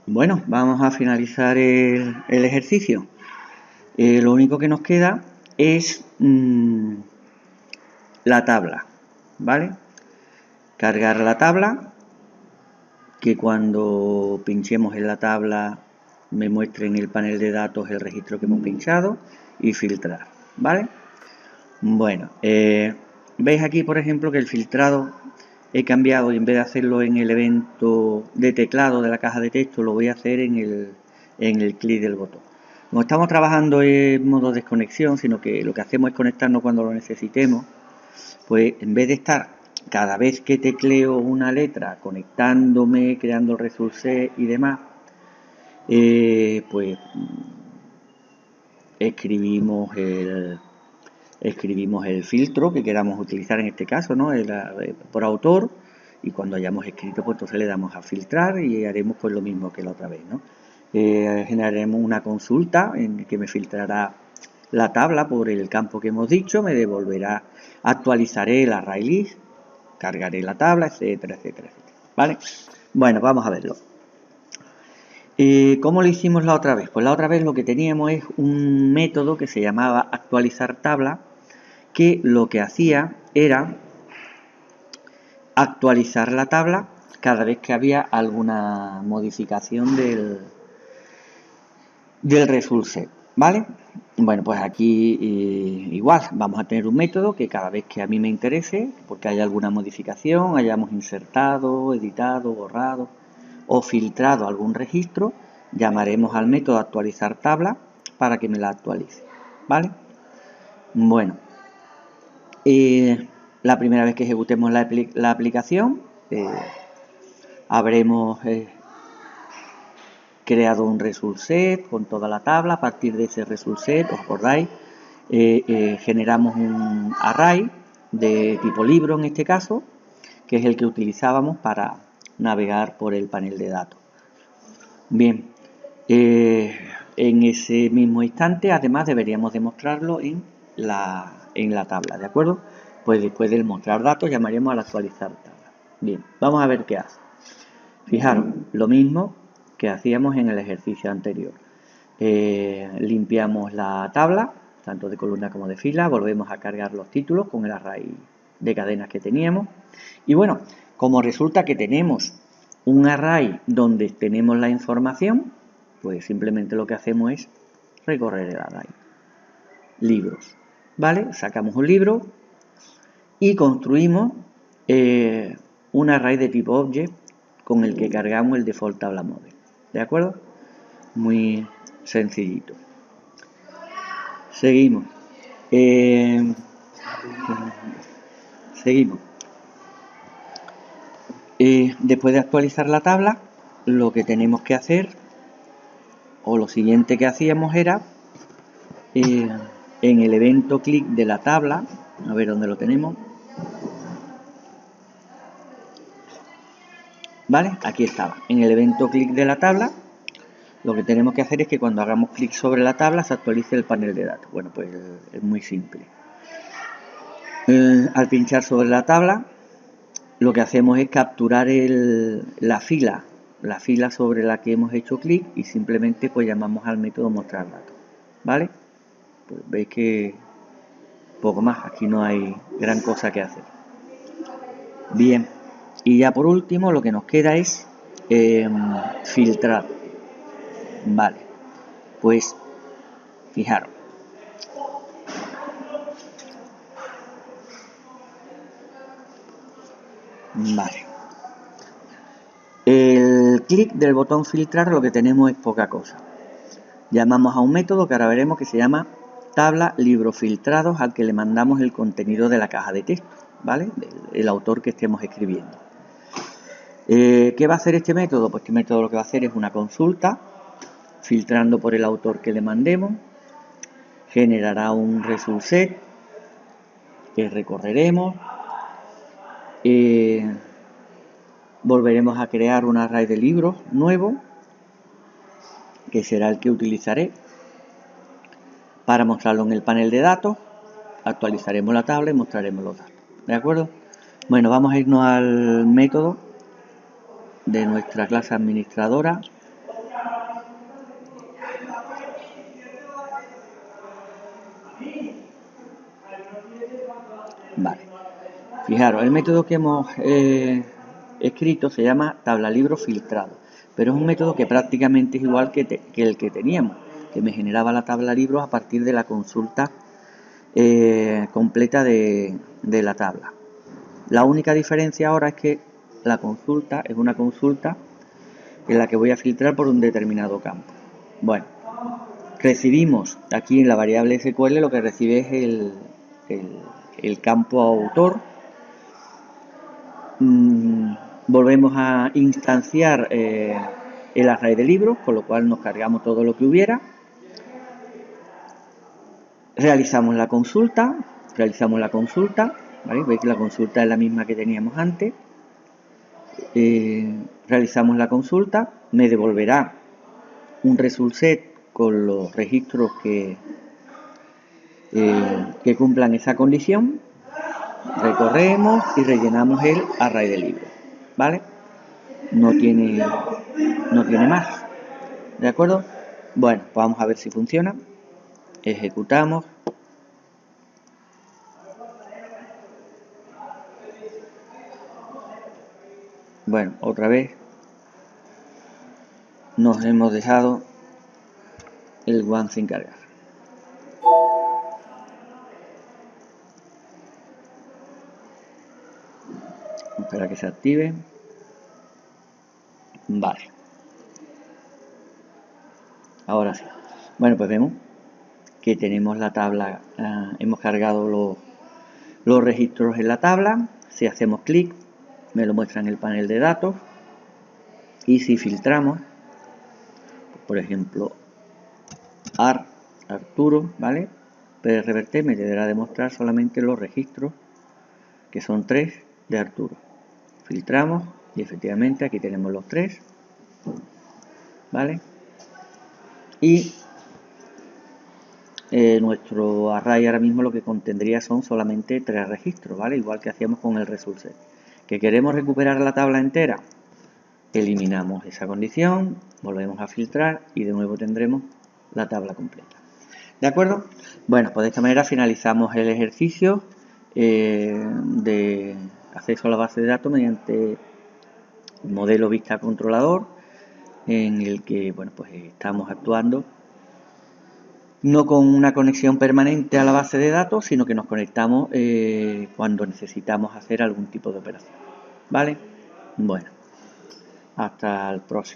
Bueno, vamos a finalizar el ejercicio. Lo único que nos queda es la tabla, ¿vale? Cargar la tabla, que cuando pinchemos en la tabla me muestre en el panel de datos el registro que hemos pinchado y filtrar, ¿vale? Bueno, veis aquí, por ejemplo, que el filtrado he cambiado y en vez de hacerlo en el evento de teclado de la caja de texto, lo voy a hacer en el clic del botón. No estamos trabajando en modo desconexión, sino que lo que hacemos es conectarnos cuando lo necesitemos. Pues en vez de estar cada vez que tecleo una letra conectándome, creando el resource y demás, pues escribimos el filtro que queramos utilizar en este caso, ¿no? Por autor, y cuando hayamos escrito, pues entonces le damos a filtrar y haremos pues lo mismo que la otra vez, ¿no? Generaremos una consulta en que me filtrará la tabla por el campo que hemos dicho, me devolverá, actualizaré el array list, cargaré la tabla, etcétera, etcétera, etcétera, ¿vale? Bueno, vamos a verlo. ¿Cómo lo hicimos la otra vez? Pues la otra vez lo que teníamos es un método que se llamaba actualizar tabla, que lo que hacía era actualizar la tabla cada vez que había alguna modificación del result set, ¿vale? Bueno, pues aquí igual vamos a tener un método que cada vez que a mí me interese, porque haya alguna modificación, hayamos insertado, editado, borrado o filtrado algún registro, llamaremos al método actualizar tabla para que me la actualice, ¿vale? Bueno, la primera vez que ejecutemos la aplicación, habremos creado un result set con toda la tabla. A partir de ese result set, ¿os acordáis? Generamos un array de tipo libro en este caso, que es el que utilizábamos para navegar por el panel de datos. Bien, en ese mismo instante además deberíamos demostrarlo en la tabla, ¿de acuerdo? Pues después del mostrar datos llamaremos al actualizar tabla. Bien, vamos a ver qué hace. Fijaros, lo mismo que hacíamos en el ejercicio anterior. Limpiamos la tabla, tanto de columna como de fila, volvemos a cargar los títulos con el array de cadenas que teníamos. Y bueno, como resulta que tenemos un array donde tenemos la información, pues simplemente lo que hacemos es recorrer el array. Libros, ¿vale? Sacamos un libro y construimos un array de tipo object con el que cargamos el default tabla model, ¿de acuerdo? Muy sencillito. Seguimos. Seguimos. Después de actualizar la tabla, lo que tenemos que hacer, o lo siguiente que hacíamos era, en el evento clic de la tabla, a ver dónde lo tenemos, ¿vale? Aquí estaba. En el evento clic de la tabla, lo que tenemos que hacer es que cuando hagamos clic sobre la tabla se actualice el panel de datos. Bueno, pues es muy simple. Al pinchar sobre la tabla, lo que hacemos es capturar la fila sobre la que hemos hecho clic y simplemente pues llamamos al método mostrar datos, ¿vale? Pues veis que poco más, aquí no hay gran cosa que hacer. Bien, y ya por último lo que nos queda es filtrar, vale, pues fijaros. Vale. El clic del botón filtrar lo que tenemos es poca cosa. Llamamos a un método que ahora veremos que se llama tabla libros filtrados al que le mandamos el contenido de la caja de texto, ¿vale? El autor que estemos escribiendo. ¿Qué va a hacer este método? Pues este método lo que va a hacer es una consulta filtrando por el autor que le mandemos. Generará un result set que recorreremos. Volveremos a crear un array de libros nuevo, que será el que utilizaré para mostrarlo en el panel de datos. Actualizaremos la tabla y mostraremos los datos, ¿de acuerdo? Bueno, vamos a irnos al método de nuestra clase administradora Vale. Fijaros, el método que hemos escrito se llama tabla libro filtrado, pero es un método que prácticamente es igual que el que teníamos, que me generaba la tabla libros a partir de la consulta completa de la tabla. La única diferencia ahora es que la consulta es una consulta en la que voy a filtrar por un determinado campo. Bueno, recibimos aquí en la variable SQL, lo que recibe es el campo autor. Volvemos a instanciar el array de libros, con lo cual nos cargamos todo lo que hubiera. Realizamos la consulta, ¿vale? Veis que la consulta es la misma que teníamos antes. Realizamos la consulta, me devolverá un result set con los registros que cumplan esa condición. Recorremos y rellenamos el array de libros, ¿vale? No tiene más, ¿de acuerdo? Bueno, pues vamos a ver si funciona. Ejecutamos. Bueno, otra vez nos hemos dejado el one sin cargar. Espera que se active. Vale. Ahora sí. Bueno, pues vemos que tenemos la tabla, hemos cargado los registros en la tabla. Si hacemos clic, me lo muestra en el panel de datos. Y si filtramos, por ejemplo, Arturo, ¿vale? PRVT me deberá demostrar solamente los registros, que son 3 de Arturo. Filtramos y efectivamente aquí tenemos los 3, ¿vale? Y nuestro array ahora mismo lo que contendría son solamente 3 registros, ¿vale? Igual que hacíamos con el result set. ¿Que queremos recuperar la tabla entera? Eliminamos esa condición, volvemos a filtrar y de nuevo tendremos la tabla completa. ¿De acuerdo? Bueno, pues de esta manera finalizamos el ejercicio de acceso a la base de datos mediante el modelo vista controlador, en el que, bueno, pues estamos actuando no con una conexión permanente a la base de datos, sino que nos conectamos cuando necesitamos hacer algún tipo de operación. ¿Vale? Bueno, hasta el próximo.